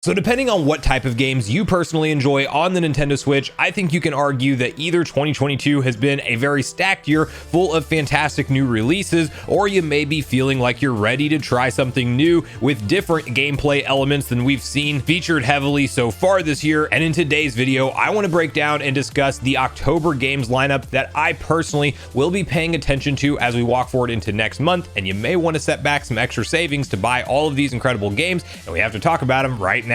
So depending on what type of games you personally enjoy on the Nintendo Switch, I think you can argue that either 2022 has been a very stacked year full of fantastic new releases, or you may be feeling like you're ready to try something new with different gameplay elements than we've seen featured heavily so far this year. And in today's video, I want to break down and discuss the October games lineup that I personally will be paying attention to as we walk forward into next month. And you may want to set back some extra savings to buy all of these incredible games, and we have to talk about them right now.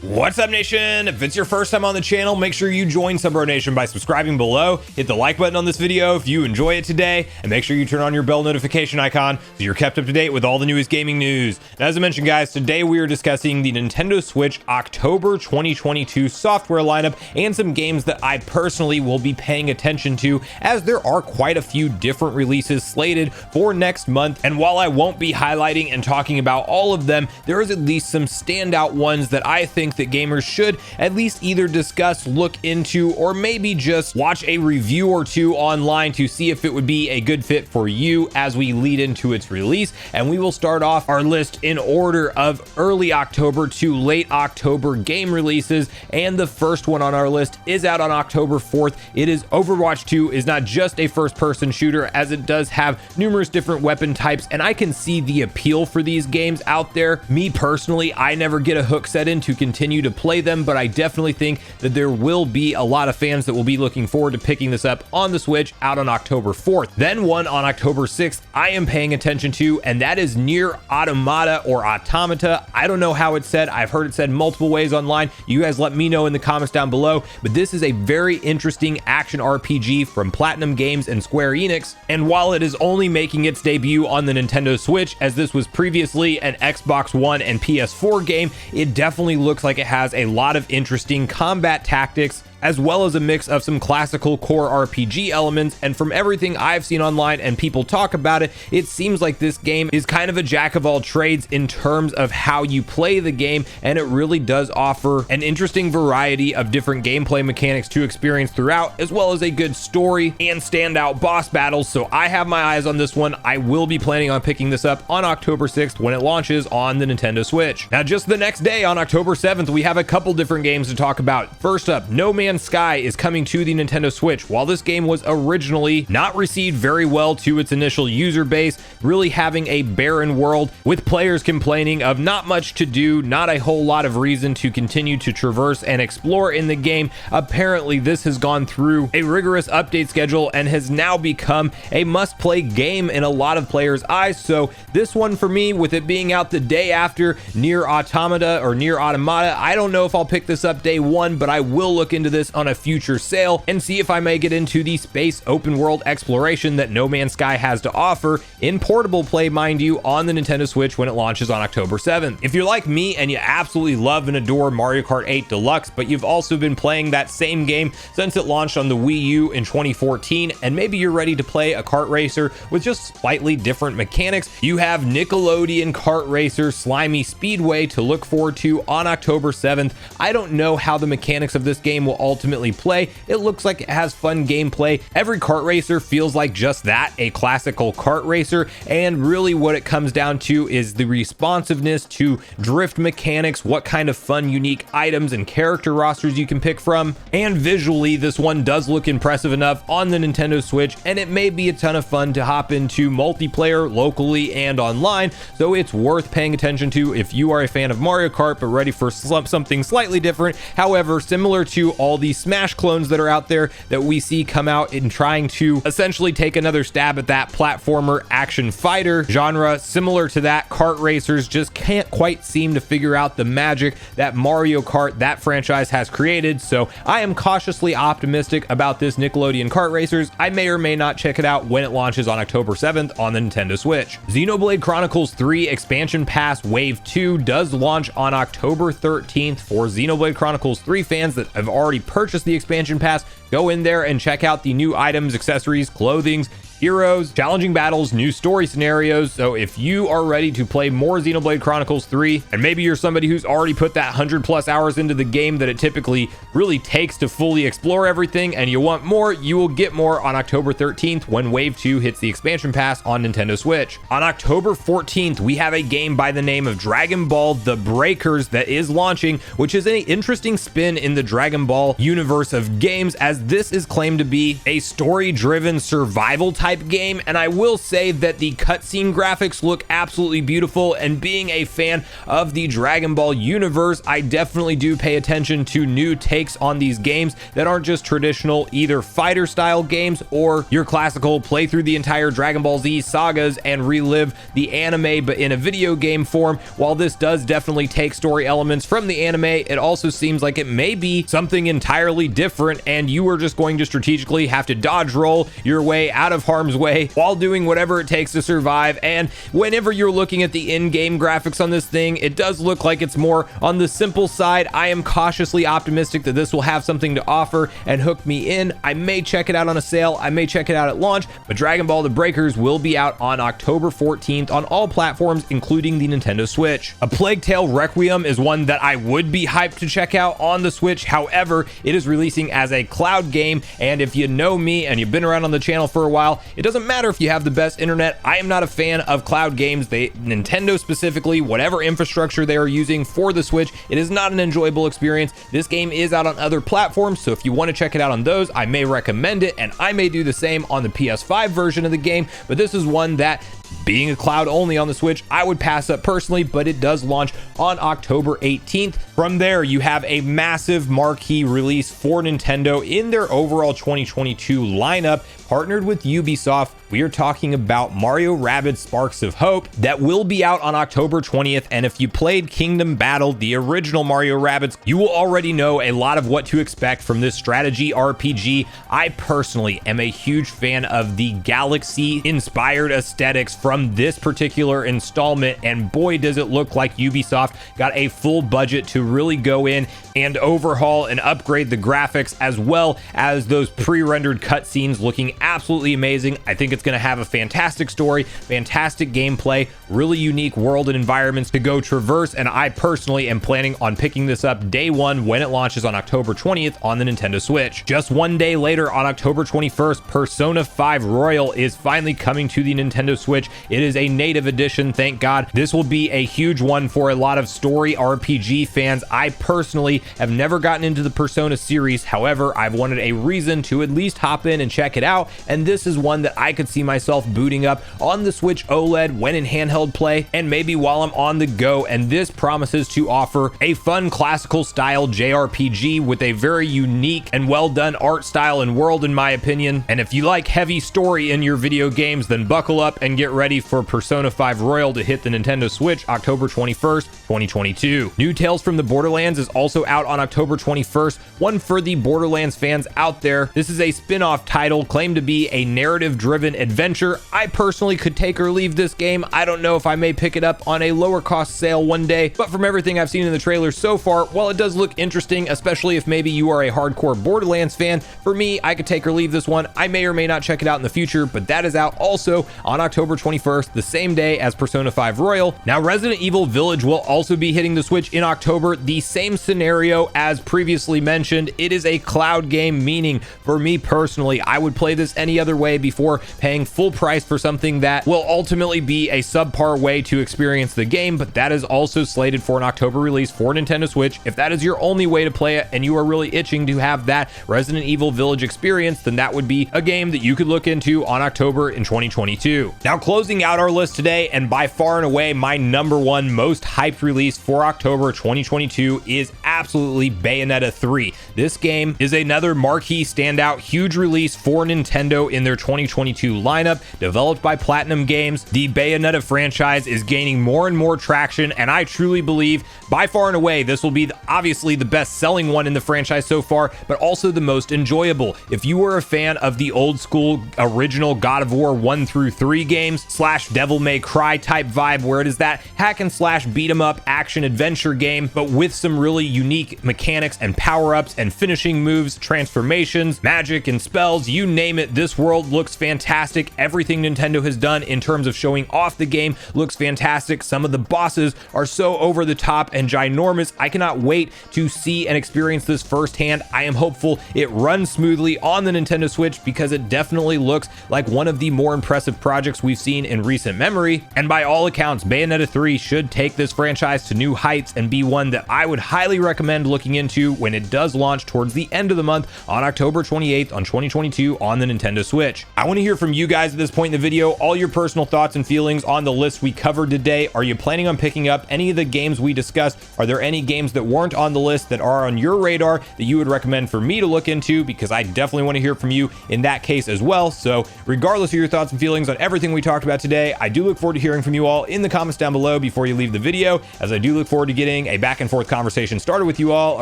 What's up, Nation? If it's your first time on the channel, make sure you join Sunbro Nation by subscribing below, hit the like button on this video if you enjoy it today, and make sure you turn on your bell notification icon so you're kept up to date with all the newest gaming news. Now, as I mentioned, guys, today we are discussing the Nintendo Switch October 2022 software lineup and some games that I personally will be paying attention to, as there are quite a few different releases slated for next month. And while I won't be highlighting and talking about all of them, there is at least some standout ones that I think that gamers should at least either discuss, look into, or maybe just watch a review or two online to see if it would be a good fit for you as we lead into its release. And we will start off our list in order of early October to late October game releases, and the first one on our list is out on October 4th. It is Overwatch 2. Is not just a first-person shooter, as it does have numerous different weapon types, and I can see the appeal for these games out there. Me personally, I never get a hook set in to continue to play them, but I definitely think that there will be a lot of fans that will be looking forward to picking this up on the Switch out on October 4th. Then one on October 6th I am paying attention to, and that is NieR Automata or Automata. I don't know how it's said. I've heard it said multiple ways online. You guys let me know in the comments down below, but this is a very interesting action RPG from Platinum Games and Square Enix. And while it is only making its debut on the Nintendo Switch, as this was previously an Xbox One and PS4 game, it definitely looks like it has a lot of interesting combat tactics, as well as a mix of some classical core RPG elements. And from everything I've seen online and people talk about it, it seems like this game is kind of a jack of all trades in terms of how you play the game, and it really does offer an interesting variety of different gameplay mechanics to experience throughout, as well as a good story and standout boss battles. So I have my eyes on this one. I will be planning on picking this up on October 6th when it launches on the Nintendo Switch. Now, just the next day on October 7th, we have a couple different games to talk about. First up, No Man's Sky is coming to the Nintendo Switch. While this game was originally not received very well to its initial user base, really having a barren world with players complaining of not much to do, not a whole lot of reason to continue to traverse and explore in the game, apparently this has gone through a rigorous update schedule and has now become a must-play game in a lot of players' eyes. So this one for me, with it being out the day after NieR Automata or NieR Automata, I don't know if I'll pick this up day one, but I will look into this on a future sale and see if I may get into the space open world exploration that No Man's Sky has to offer in portable play, mind you, on the Nintendo Switch when it launches on October 7th. If you're like me and you absolutely love and adore Mario Kart 8 Deluxe, but you've also been playing that same game since it launched on the Wii U in 2014, and maybe you're ready to play a kart racer with just slightly different mechanics, you have Nickelodeon Kart Racer Slimy Speedway to look forward to on October 7th. I don't know how the mechanics of this game will ultimately play. It looks like it has fun gameplay. Every kart racer feels like just that, a classical kart racer, and really what it comes down to is the responsiveness to drift mechanics, what kind of fun, unique items and character rosters you can pick from. And visually, this one does look impressive enough on the Nintendo Switch, and it may be a ton of fun to hop into multiplayer locally and online, so it's worth paying attention to if you are a fan of Mario Kart but ready for something slightly different. However, similar to all these Smash clones that are out there that we see come out in trying to essentially take another stab at that platformer action fighter genre, similar to that, kart racers just can't quite seem to figure out the magic that Mario Kart, that franchise, has created. So I am cautiously optimistic about this Nickelodeon Kart Racers. I may or may not check it out when it launches on October 7th on the Nintendo Switch. Xenoblade Chronicles 3 Expansion Pass Wave 2 does launch on October 13th. For Xenoblade Chronicles 3 fans that have already purchased the expansion pass, go in there and check out the new items, accessories, clothings, heroes, challenging battles, new story scenarios. So if you are ready to play more Xenoblade Chronicles 3, and maybe you're somebody who's already put that 100+ hours into the game that it typically really takes to fully explore everything, and you want more, you will get more on October 13th when Wave 2 hits the expansion pass on Nintendo Switch. On October 14th, we have a game by the name of Dragon Ball The Breakers that is launching, which is an interesting spin in the Dragon Ball universe of games, as this is claimed to be a story-driven survival type game. And I will say that the cutscene graphics look absolutely beautiful, and being a fan of the Dragon Ball universe, I definitely do pay attention to new takes on these games that aren't just traditional either fighter style games or your classical play through the entire Dragon Ball Z sagas and relive the anime but in a video game form. While this does definitely take story elements from the anime, it also seems like it may be something entirely different, and you are just going to strategically have to dodge roll your way out of harm's way while doing whatever it takes to survive. And whenever you're looking at the in-game graphics on this thing, it does look like it's more on the simple side. I am cautiously optimistic that this will have something to offer and hook me in. I may check it out on a sale, I may check it out at launch, but Dragon Ball The Breakers will be out on October 14th on all platforms, including the Nintendo Switch. A Plague Tale Requiem is one that I would be hyped to check out on the Switch. However, it is releasing as a cloud game, and if you know me and you've been around on the channel for a while, it doesn't matter if you have the best internet. I am not a fan of cloud games. Nintendo specifically, whatever infrastructure they are using for the Switch, it is not an enjoyable experience. This game is out on other platforms, so if you want to check it out on those, I may recommend it, and I may do the same on the PS5 version of the game. But this is one that, being a cloud only on the Switch, I would pass up personally, but it does launch on October 18th. From there, you have a massive marquee release for Nintendo in their overall 2022 lineup, partnered with Ubisoft. We are talking about Mario Rabbids Sparks of Hope that will be out on October 20th. And if you played Kingdom Battle, the original Mario Rabbids, you will already know a lot of what to expect from this strategy RPG. I personally am a huge fan of the Galaxy-inspired aesthetics from this particular installment, and boy does it look like Ubisoft got a full budget to really go in and overhaul and upgrade the graphics, as well as those pre-rendered cutscenes looking absolutely amazing. I think it's going to have a fantastic story, fantastic gameplay, really unique world and environments to go traverse, and I personally am planning on picking this up day one when it launches on October 20th on the Nintendo Switch. Just one day later, on October 21st, Persona 5 Royal is finally coming to the Nintendo Switch. It is a native edition, thank God. This will be a huge one for a lot of story RPG fans. I personally have never gotten into the Persona series. However, I've wanted a reason to at least hop in and check it out, and this is one that I could see myself booting up on the Switch OLED when in handheld play, and maybe while I'm on the go. And this promises to offer a fun classical style JRPG with a very unique and well done art style and world, in my opinion. And if you like heavy story in your video games, then buckle up and get ready for Persona 5 Royal to hit the Nintendo Switch October 21st, 2022. New Tales from the Borderlands is also out on October 21st, one for the Borderlands fans out there. This is a spin-off title claimed to be a narrative-driven adventure. I personally could take or leave this game. I don't know if I may pick it up on a lower cost sale one day, but from everything I've seen in the trailer so far, while it does look interesting, especially if maybe you are a hardcore Borderlands fan, for me, I could take or leave this one. I may or may not check it out in the future, but that is out also on October 21st, the same day as Persona 5 Royal. Now, Resident Evil Village will also be hitting the Switch in October. The same scenario as previously mentioned. It is a cloud game, meaning for me personally, I would play this any other way before paying full price for something that will ultimately be a subpar way to experience the game, but that is also slated for an October release for Nintendo Switch. If that is your only way to play it and you are really itching to have that Resident Evil Village experience, then that would be a game that you could look into on October in 2022. Now, closing out our list today, and by far and away my number one most hyped release for October 2022, is absolutely Bayonetta 3. This game is another marquee standout, huge release for Nintendo in their 2022 lineup. Developed by Platinum Games, the Bayonetta franchise is gaining more and more traction, and I truly believe by far and away this will be obviously the best selling one in the franchise so far, but also the most enjoyable. If you were a fan of the old school original God of War 1 through 3 games / Devil May Cry type vibe, where it is that hack and slash beat 'em up action adventure game, but with some really unique unique mechanics and power-ups and finishing moves, transformations, magic and spells, you name it. This world looks fantastic. Everything Nintendo has done in terms of showing off the game looks fantastic. Some of the bosses are so over the top and ginormous. I cannot wait to see and experience this firsthand. I am hopeful it runs smoothly on the Nintendo Switch because it definitely looks like one of the more impressive projects we've seen in recent memory. And by all accounts, Bayonetta 3 should take this franchise to new heights and be one that I would highly recommend looking into when it does launch towards the end of the month on October 28th on 2022 on the Nintendo Switch. I want to hear from you guys at this point in the video, all your personal thoughts and feelings on the list we covered today. Are you planning on picking up any of the games we discussed? Are there any games that weren't on the list that are on your radar that you would recommend for me to look into? Because I definitely want to hear from you in that case as well. So regardless of your thoughts and feelings on everything we talked about today, I do look forward to hearing from you all in the comments down below before you leave the video, as I do look forward to getting a back and forth conversation started with you all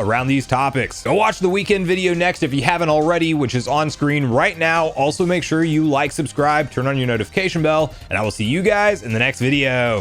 around these topics. Go watch the weekend video next if you haven't already, which is on screen right now. Also make sure you like, subscribe, turn on your notification bell, and I will see you guys in the next video.